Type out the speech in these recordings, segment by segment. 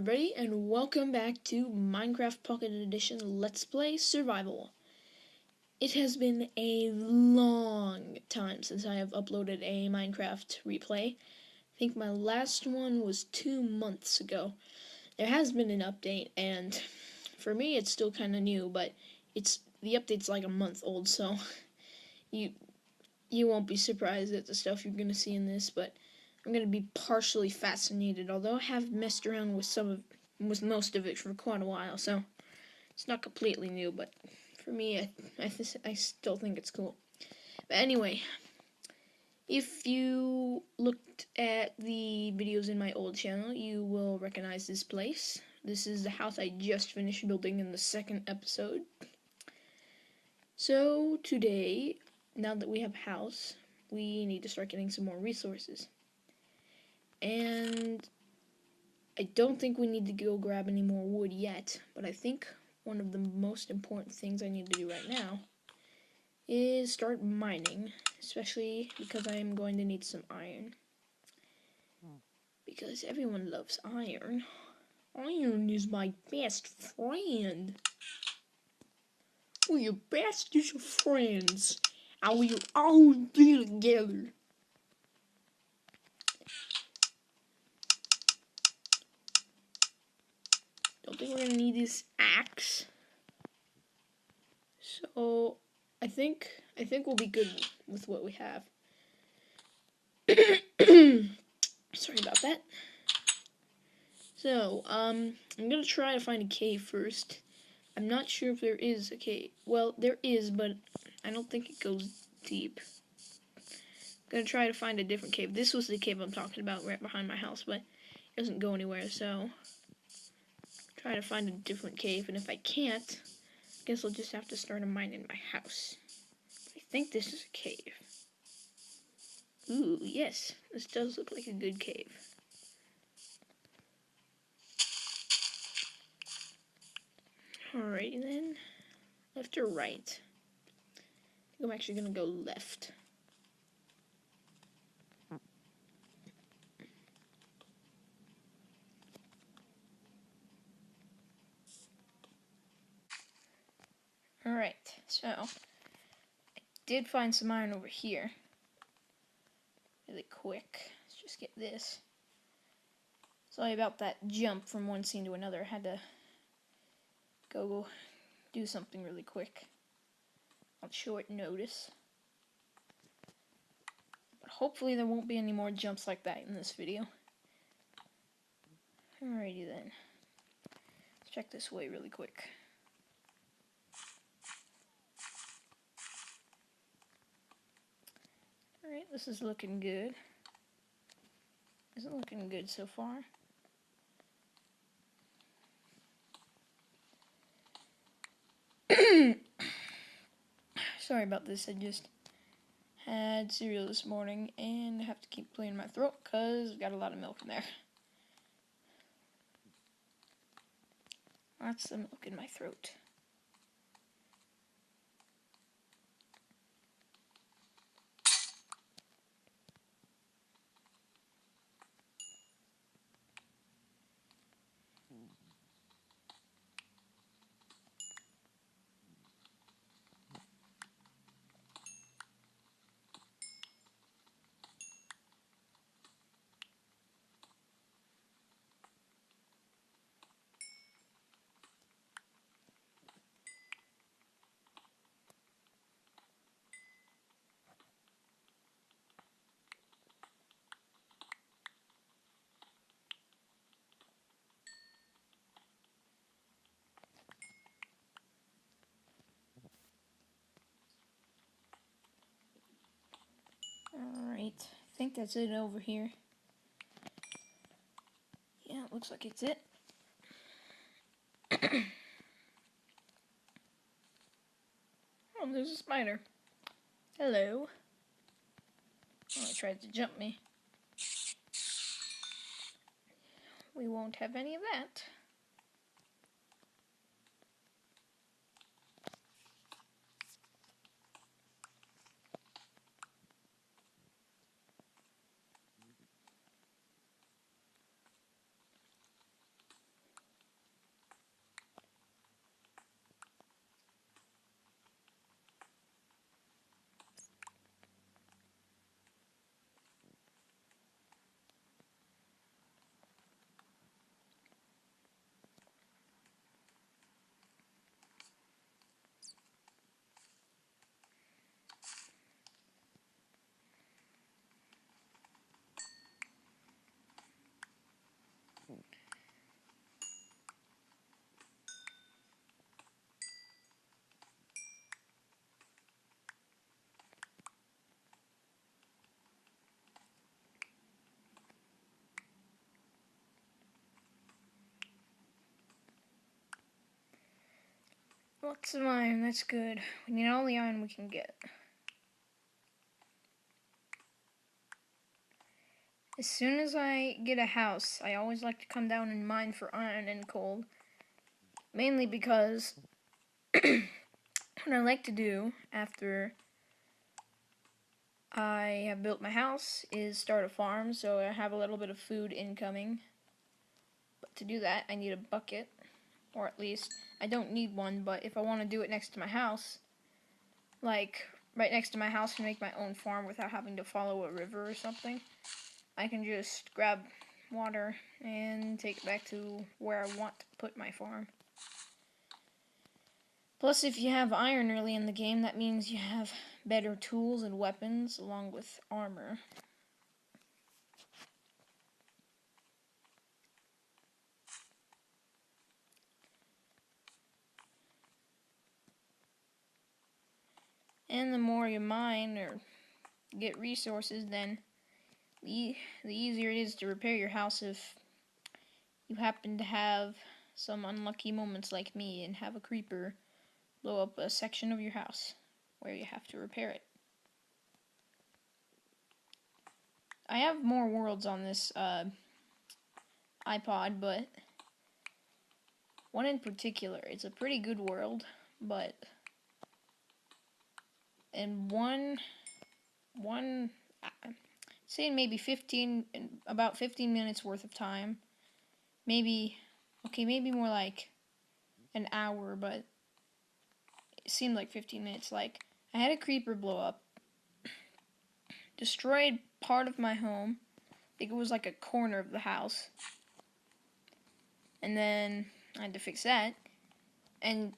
everybody, and welcome back to Minecraft Pocket Edition Let's Play Survival. It has been a long time since I have uploaded a Minecraft replay. I think my last one was 2 months ago. There has been an update, and for me it's still kind of new, but the update's like a month old, so you won't be surprised at the stuff you're going to see in this, but I'm going to be partially fascinated, although I have messed around with most of it for quite a while, so it's not completely new, but for me, I still think it's cool. But anyway, if you looked at the videos in my old channel, you will recognize this place. This is the house I just finished building in the second episode. So today, now that we have a house, we need to start getting some more resources. And I don't think we need to go grab any more wood yet, but I think one of the most important things I need to do right now is start mining, especially because I am going to need some iron. Because everyone loves iron. Iron is my best friend. We're your bestest of friends, and we'll always be together. Don't think we're gonna need this axe. So I think we'll be good with what we have. Sorry about that. So, I'm gonna try to find a cave first. I'm not sure if there is a cave. Well, there is, but I don't think it goes deep. I'm gonna try to find a different cave. This was the cave I'm talking about right behind my house, but it doesn't go anywhere, so try to find a different cave, and if I can't, I guess I'll just have to start a mine in my house. I think this is a cave. Ooh, yes, this does look like a good cave. Alrighty then, left or right? I think I'm actually gonna go left. Alright, so I did find some iron over here. Really quick. Let's just get this. Sorry about that jump from one scene to another. I had to go do something really quick on short notice. But hopefully there won't be any more jumps like that in this video. Alrighty then. Let's check this way really quick. Alright, this is looking good. Isn't looking good so far. Sorry about this, I just had cereal this morning and I have to keep clearing my throat because I've got a lot of milk in there. Lots of milk in my throat. Alright, I think that's it over here. Yeah, it looks like it's it. Oh, there's a spider. Hello. Oh, it tried to jump me. We won't have any of that. Lots of iron, that's good. We need all the iron we can get. As soon as I get a house, I always like to come down and mine for iron and coal. Mainly because what I like to do after I have built my house is start a farm, so I have a little bit of food incoming. But to do that, I need a bucket, or at least, I don't need one, but if I want to do it next to my house, like right next to my house and make my own farm without having to follow a river or something, I can just grab water and take it back to where I want to put my farm. Plus, if you have iron early in the game, that means you have better tools and weapons along with armor. And the more you mine or get resources, then the easier it is to repair your house if you happen to have some unlucky moments like me and have a creeper blow up a section of your house where you have to repair it. I have more worlds on this iPod, but one in particular, it's a pretty good world, but in one say maybe about 15 minutes worth of time, maybe more like an hour, but it seemed like 15 minutes. Like, I had a creeper blow up, destroyed part of my home. I think it was like a corner of the house, and then I had to fix that, and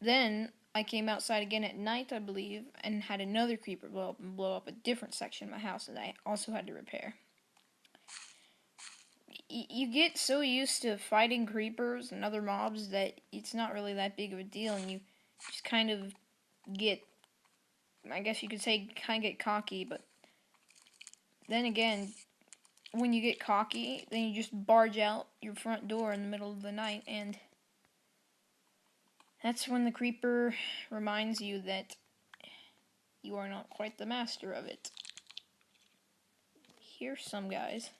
then I came outside again at night, I believe, and had another creeper blow up a different section of my house that I also had to repair. You get so used to fighting creepers and other mobs that it's not really that big of a deal, and you just kind of get, I guess you could say, kind of get cocky. But then again, when you get cocky, then you just barge out your front door in the middle of the night, and that's when the creeper reminds you that you are not quite the master of it. Here's some guys.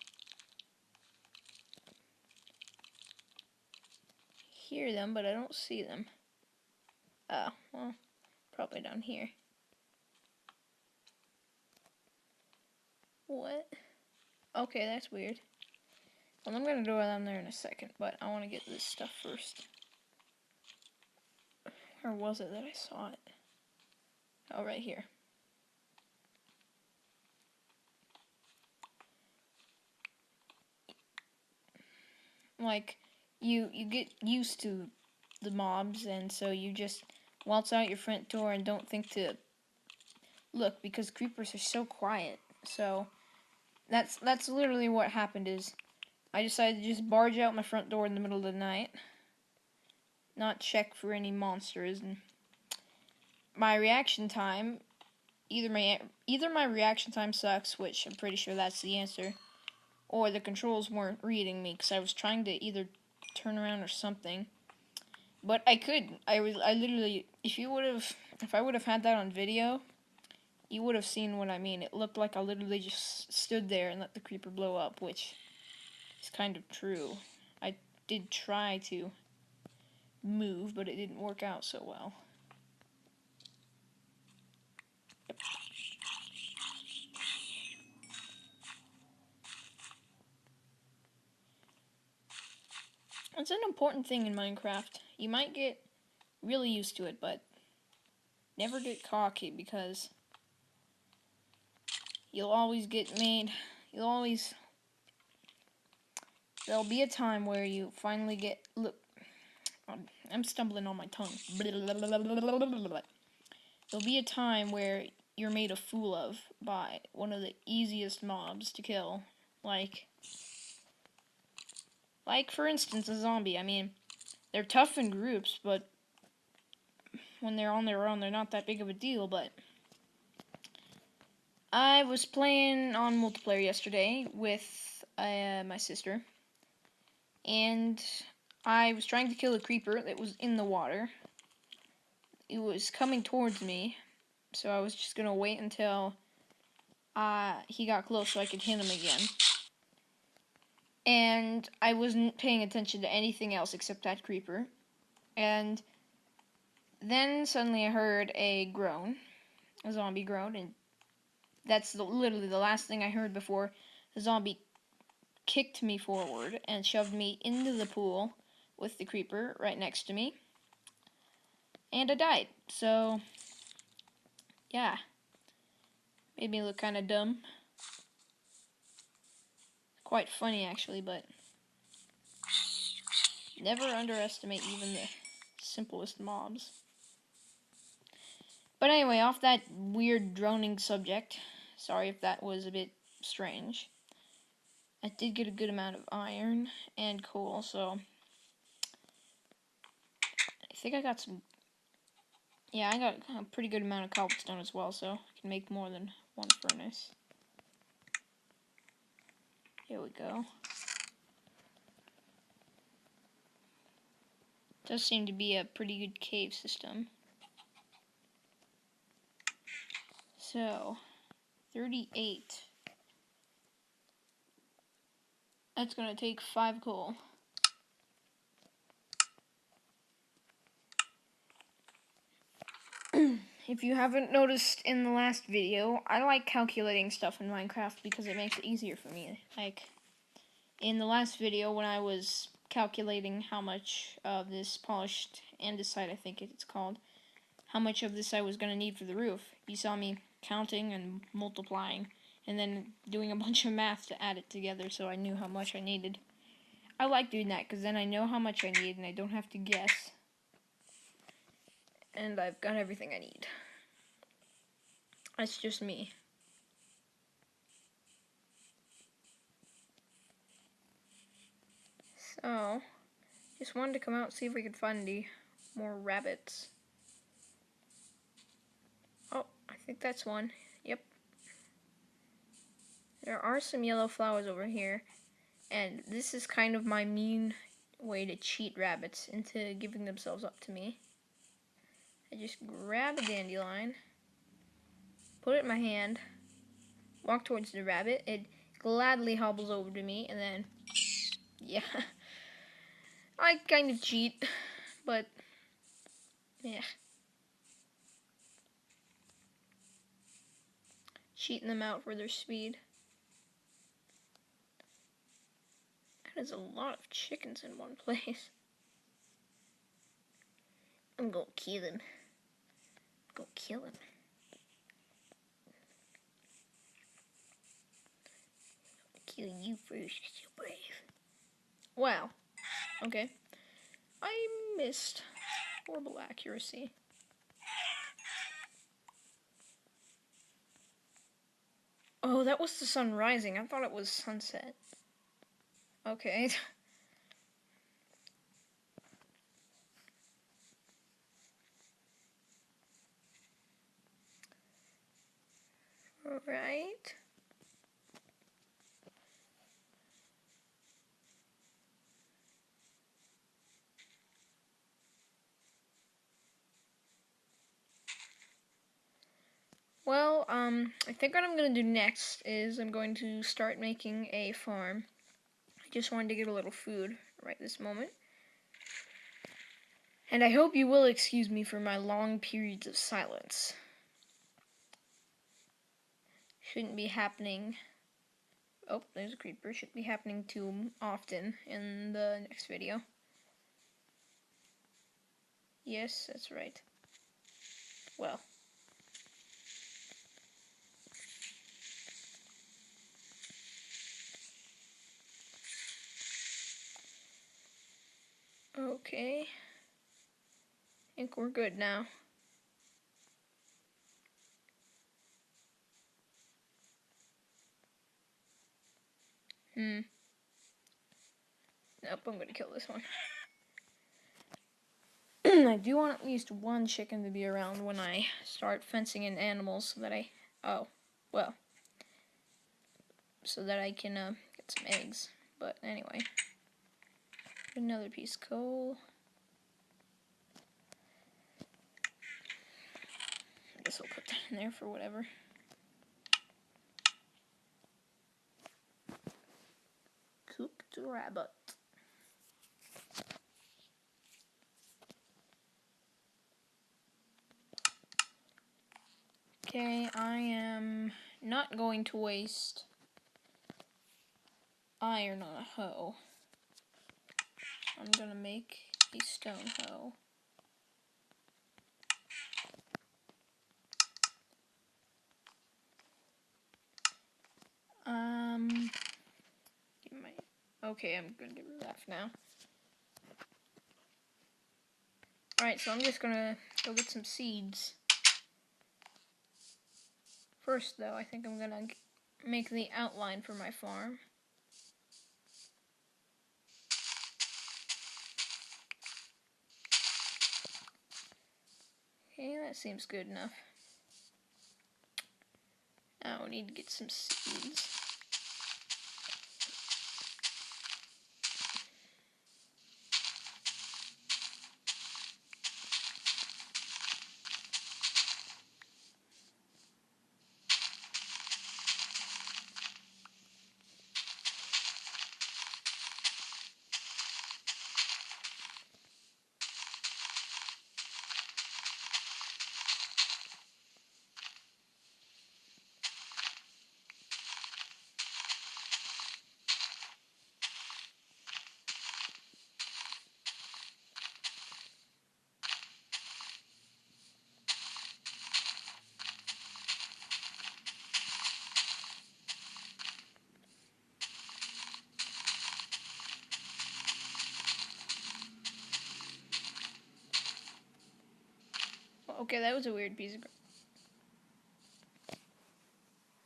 Hear them, but I don't see them. Oh, well, probably down here. What? Okay, that's weird. Well, I'm gonna go down there in a second, but I want to get this stuff first. Where was it that I saw it? Oh, right here. Like, you get used to the mobs, and so you just waltz out your front door and don't think to look, because creepers are so quiet. So that's literally what happened. Is I decided to just barge out my front door in the middle of the night, not check for any monsters, and my reaction time, either my reaction time sucks, which I'm pretty sure that's the answer, or the controls weren't reading me because I was trying to either turn around or something. But I couldn't. I literally, if I would have had that on video, you would have seen what I mean. It looked like I literally just stood there and let the creeper blow up, which is kind of true. I did try to move, but it didn't work out so well. Yep. It's an important thing in Minecraft. You might get really used to it, but never get cocky, because you'll always get made. There'll be a time where you finally get. Look, I'm stumbling on my tongue. There'll be a time where you're made a fool of by one of the easiest mobs to kill, like for instance, a zombie. I mean, they're tough in groups, but when they're on their own, they're not that big of a deal. But I was playing on multiplayer yesterday with my sister, and I was trying to kill a creeper that was in the water, it was coming towards me, so I was just gonna wait until he got close so I could hit him again. And I wasn't paying attention to anything else except that creeper. And then suddenly I heard a groan, a zombie groan, and that's literally the last thing I heard before the zombie kicked me forward and shoved me into the pool with the creeper right next to me. And I died. So, yeah. Made me look kind of dumb. Quite funny, actually, but never underestimate even the simplest mobs. But anyway, off that weird droning subject, sorry if that was a bit strange. I did get a good amount of iron and coal, so I think I got some. Yeah, I got a pretty good amount of cobblestone as well, so I can make more than one furnace. Here we go. Does seem to be a pretty good cave system. So, 38. That's gonna take 5 coal. If you haven't noticed in the last video, I like calculating stuff in Minecraft because it makes it easier for me. Like, in the last video when I was calculating how much of this polished andesite, I think it's called, how much of this I was going to need for the roof, you saw me counting and multiplying, and then doing a bunch of math to add it together so I knew how much I needed. I like doing that because then I know how much I need and I don't have to guess. And I've got everything I need. That's just me. So, just wanted to come out and see if we could find any more rabbits. Oh, I think that's one. Yep. There are some yellow flowers over here. And this is kind of my mean way to cheat rabbits into giving themselves up to me. I just grab a dandelion, put it in my hand, walk towards the rabbit. It gladly hobbles over to me, and then, yeah. I kind of cheat, but, yeah. Cheating them out for their speed. That is a lot of chickens in one place. I'm gonna kill him. Go kill him. Kill you first, because you're brave. Wow. Okay. I missed. Horrible accuracy. Oh, that was the sun rising. I thought it was sunset. Okay. Alright. Well, I think what I'm going to do next is I'm going to start making a farm. I just wanted to get a little food right this moment. And I hope you will excuse me for my long periods of silence. Shouldn't be happening. Oh, there's a creeper. Shouldn't be happening too often in the next video. Yes, that's right. Well. Okay. I think we're good now. Nope, I'm gonna kill this one. I do want at least one chicken to be around when I start fencing in animals so that so that I can get some eggs. But anyway, another piece of coal. in there for whatever. Cooked rabbit. Okay, I am not going to waste iron on a hoe. I'm gonna make a stone hoe. Okay, I'm gonna get rid of that for now. Alright, so I'm just gonna go get some seeds. First, though, I think I'm gonna make the outline for my farm. Okay, that seems good enough. Now we need to get some seeds. Okay, that was a weird piece of grass.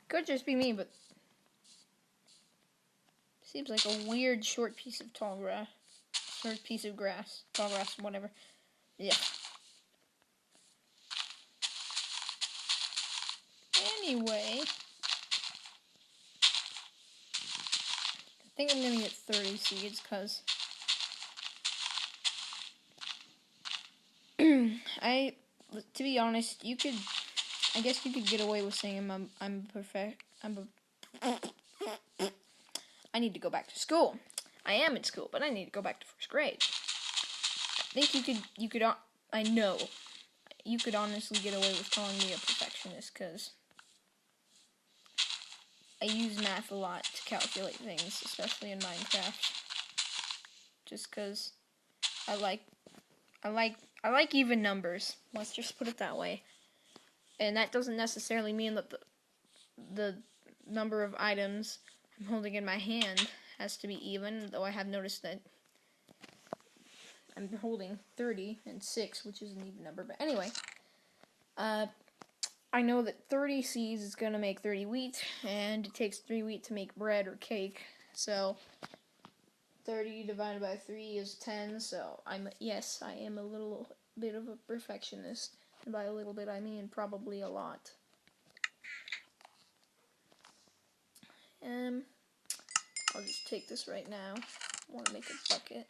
Could just be me, but seems like a weird short piece of tall grass. Short piece of grass. Tall grass, whatever. Yeah. Anyway, I think I'm gonna get 30 seeds, because to be honest, I guess you could get away with saying I need to go back to school. I am in school, but I need to go back to first grade. I think I know, you could honestly get away with calling me a perfectionist, because I use math a lot to calculate things, especially in Minecraft. Just because I like even numbers. Let's just put it that way. And that doesn't necessarily mean that the number of items I'm holding in my hand has to be even, though I have noticed that I'm holding 30 and 6, which is an even number. But anyway, I know that 30 seeds is going to make 30 wheat, and it takes 3 wheat to make bread or cake. So 30 divided by 3 is 10, so I am a little bit of a perfectionist. And by a little bit, I mean probably a lot. I'll just take this right now. I want to make a bucket.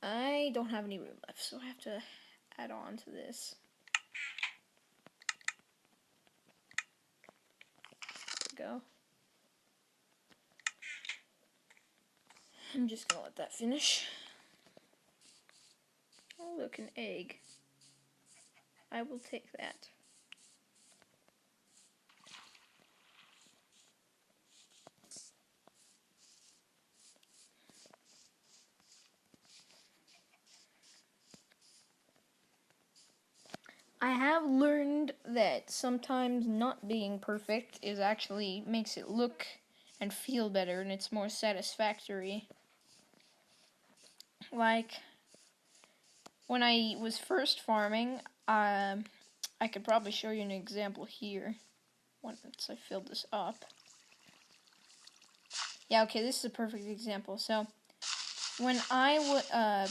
I don't have any room left, so I have to add on to this. There we go. I'm just gonna let that finish. Oh, look, an egg. I will take that. I have learned that sometimes not being perfect makes it look and feel better, and it's more satisfactory. Like, when I was first farming, I could probably show you an example here once I filled this up. Yeah, okay, this is a perfect example. So, when I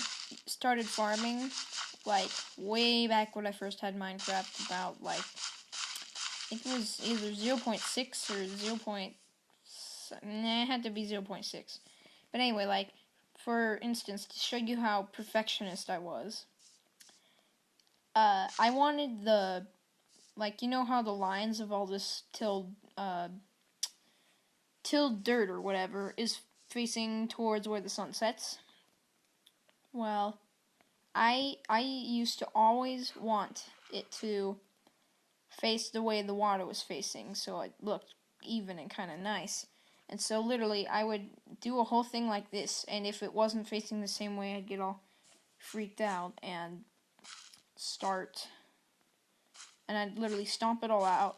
started farming, like, way back when I first had Minecraft, about, like, I think it was either 0.6 or 0. It had to be 0.6. But anyway, like, for instance, to show you how perfectionist I was, I wanted the, like, you know how the lines of all this tilled dirt or whatever is facing towards where the sun sets? Well, I used to always want it to face the way the water was facing, so it looked even and kind of nice. And so literally I would do a whole thing like this, and if it wasn't facing the same way, I'd get all freaked out and I'd literally stomp it all out,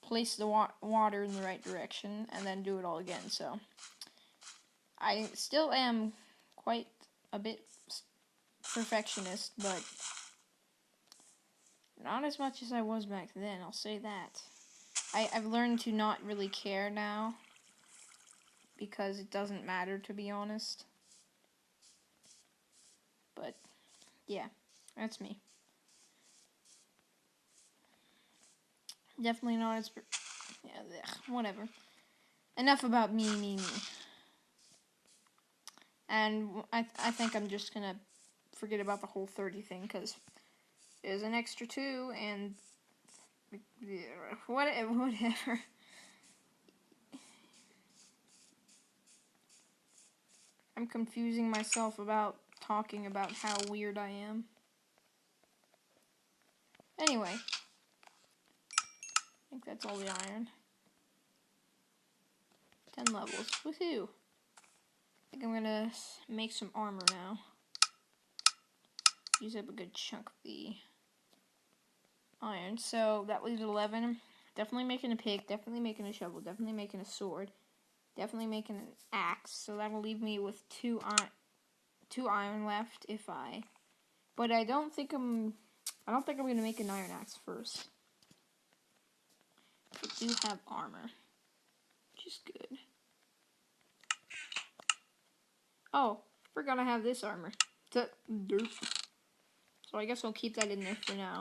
place the water in the right direction, and then do it all again. So I still am quite a bit perfectionist, but not as much as I was back then, I'll say that. I've learned to not really care now, because it doesn't matter, to be honest. But, yeah, that's me. Definitely not as... yeah, whatever. Enough about me. And I think I'm just gonna forget about the whole 30 thing, because there's an extra 2, and... whatever. I'm confusing myself about talking about how weird I am. Anyway. I think that's all the iron. 10 levels. Woohoo! I think I'm gonna make some armor now. Use up a good chunk of the iron. So that leaves 11. Definitely making a pick, definitely making a shovel, definitely making a sword, definitely making an axe. So that'll leave me with 2 iron left but I don't think I'm gonna make an iron axe first. I do have armor, which is good. Oh, forgot I have this armor. Derp. So I guess I'll keep that in there for now.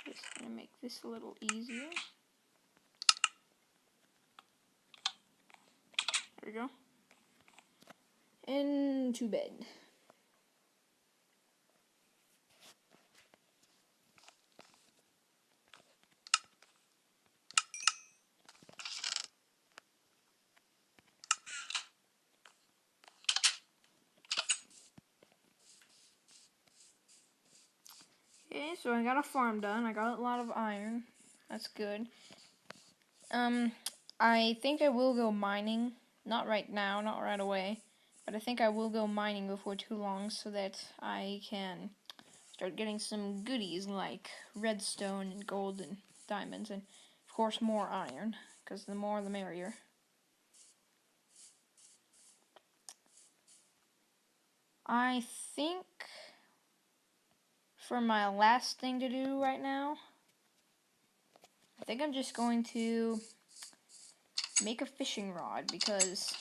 Just gonna make this a little easier. There we go. Into bed. Okay, so I got a farm done. I got a lot of iron. That's good. I think I will go mining. Not right now, not right away. But I think I will go mining before too long so that I can start getting some goodies like redstone and gold and diamonds. And, of course, more iron. Because the more the merrier. I think for my last thing to do right now, I think I'm just going to make a fishing rod, because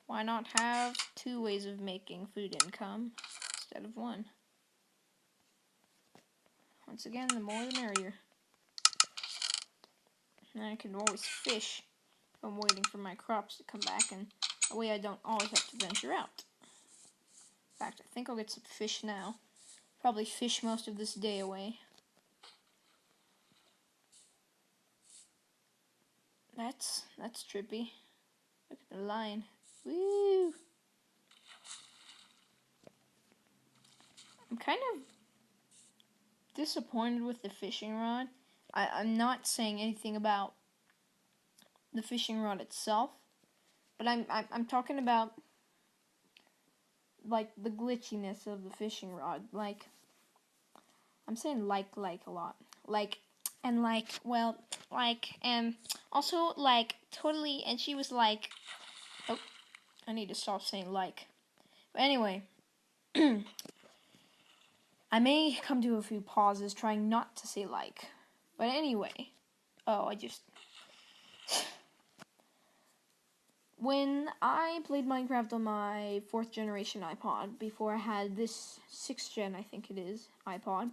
why not have 2 ways of making food income instead of 1? Once again, the more the merrier. And I can always fish if I'm waiting for my crops to come back, and that way I don't always have to venture out. In fact, I think I'll get some fish now. Probably fish most of this day away. That's trippy. Look at the line. Woo! I'm kind of disappointed with the fishing rod. I'm not saying anything about the fishing rod itself, but I'm talking about like the glitchiness of the fishing rod. Like, I'm saying like a lot. Like, and like, well, like, and also like totally. And she was like, oh, I need to stop saying like. But anyway, I may come to a few pauses trying not to say like. But anyway, when I played Minecraft on my 4th generation iPod, before I had this 6th gen, I think it is, iPod,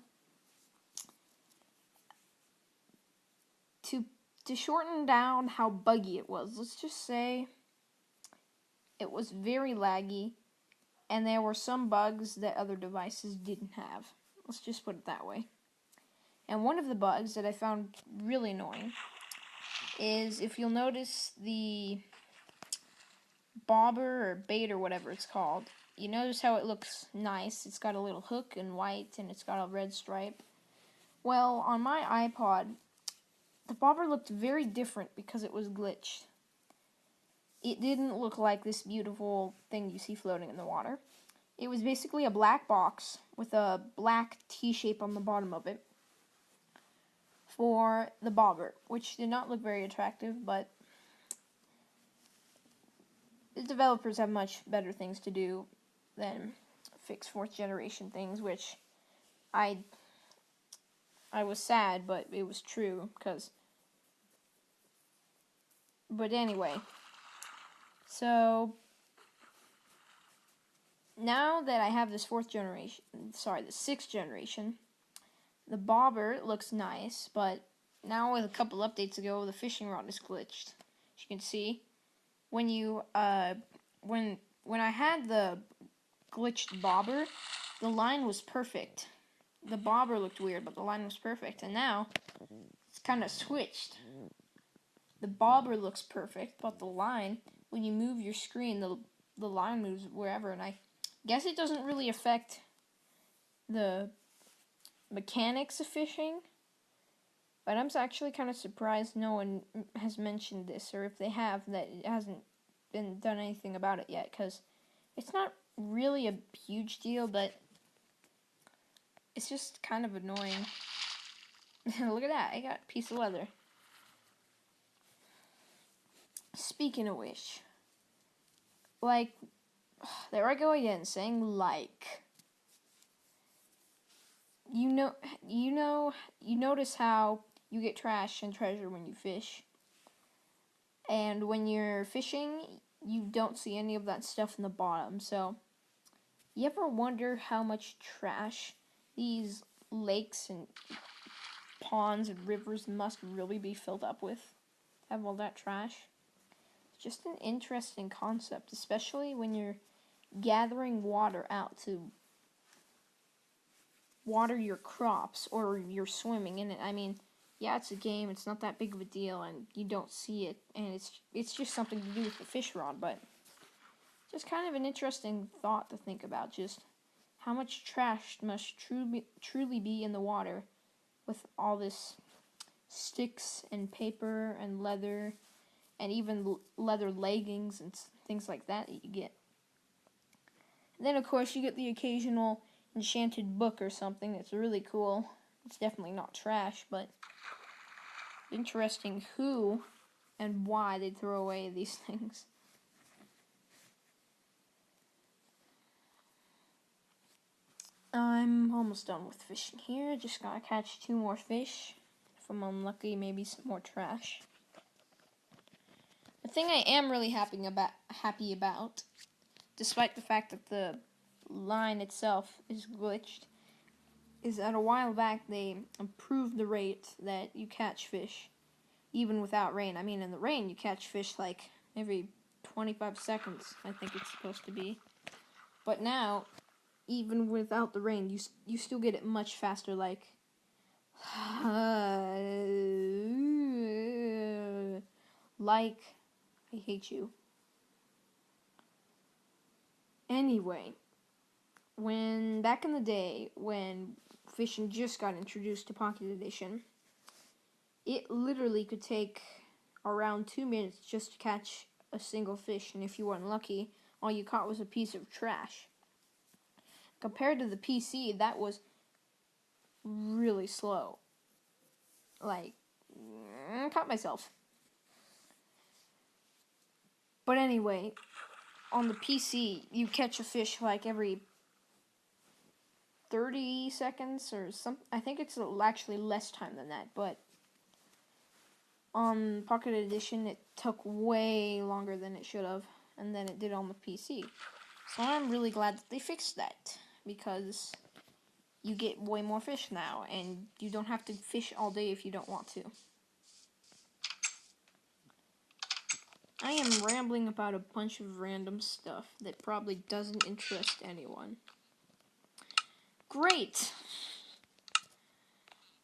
to to shorten down how buggy it was, let's just say it was very laggy, and there were some bugs that other devices didn't have. Let's just put it that way. And one of the bugs that I found really annoying is, if you'll notice the bobber or bait or whatever it's called, you notice how it looks nice. It's got a little hook in white and it's got a red stripe. Well, on my iPod, the bobber looked very different because it was glitched. It didn't look like this beautiful thing you see floating in the water. It was basically a black box with a black T-shape on the bottom of it for the bobber, which did not look very attractive, but the developers have much better things to do than fix 4th generation things, which I was sad, but it was true, but anyway, so now that I have this 6th generation, the bobber looks nice, but now with a couple updates ago, the fishing rod is glitched. As you can see, when I had the glitched bobber, the line was perfect. The bobber looked weird, but the line was perfect, and now it's kind of switched. The bobber looks perfect, but the line, when you move your screen, the line moves wherever, and I guess it doesn't really affect the mechanics of fishing, but I'm actually kind of surprised no one has mentioned this, or if they have, that it hasn't been done anything about it yet, because it's not really a huge deal, but it's just kind of annoying. Look at that, I got a piece of leather. Speaking of which, there I go again, saying like. You notice how you get trash and treasure when you fish. And when you're fishing, you don't see any of that stuff in the bottom. So, you ever wonder how much trash these lakes and ponds and rivers must really be filled up with? Have all that trash? It's just an interesting concept, especially when you're gathering water out to water your crops or you're swimming in it. I mean, yeah, it's a game, it's not that big of a deal, and you don't see it, and it's just something to do with the fish rod, but just kind of an interesting thought to think about, just how much trash must truly be in the water with all this sticks and paper and leather and even leather leggings and things like that you get. And then, of course, you get the occasional enchanted book or something that's really cool. It's definitely not trash, but interesting who and why they'd throw away these things. I'm almost done with fishing here. Just gotta catch 2 more fish. If I'm unlucky, maybe some more trash. The thing I am really happy about, despite the fact that the line itself is glitched, is that a while back they improved the rate that you catch fish, even without rain. I mean, in the rain, you catch fish like every 25 seconds, I think it's supposed to be. But now, even without the rain, you still get it much faster, like like I hate you. Anyway, back in the day when fishing just got introduced to Pocket Edition, it literally could take around 2 minutes just to catch a single fish, and if you weren't lucky, all you caught was a piece of trash. Compared to the PC, that was really slow. I caught myself. But anyway, on the PC, you catch a fish like every 30 seconds or something. I think it's actually less time than that, but on Pocket Edition, it took way longer than it should have, and then it did on the PC. So I'm really glad that they fixed that, because you get way more fish now, and you don't have to fish all day if you don't want to. I am rambling about a bunch of random stuff that probably doesn't interest anyone. Great!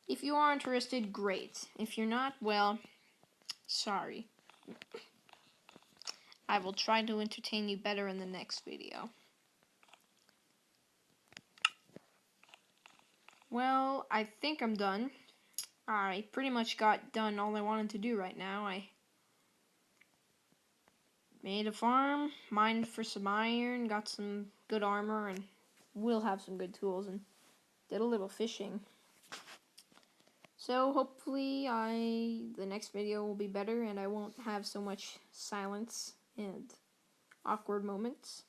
If you are interested, great. If you're not, well, sorry. I will try to entertain you better in the next video. Well, I think I'm done. I pretty much got done all I wanted to do right now. I made a farm, mined for some iron, got some good armor, and will have some good tools, and did a little fishing. So hopefully the next video will be better and I won't have so much silence and awkward moments.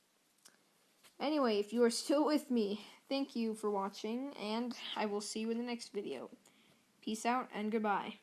Anyway, if you are still with me, thank you for watching, and I will see you in the next video. Peace out and goodbye.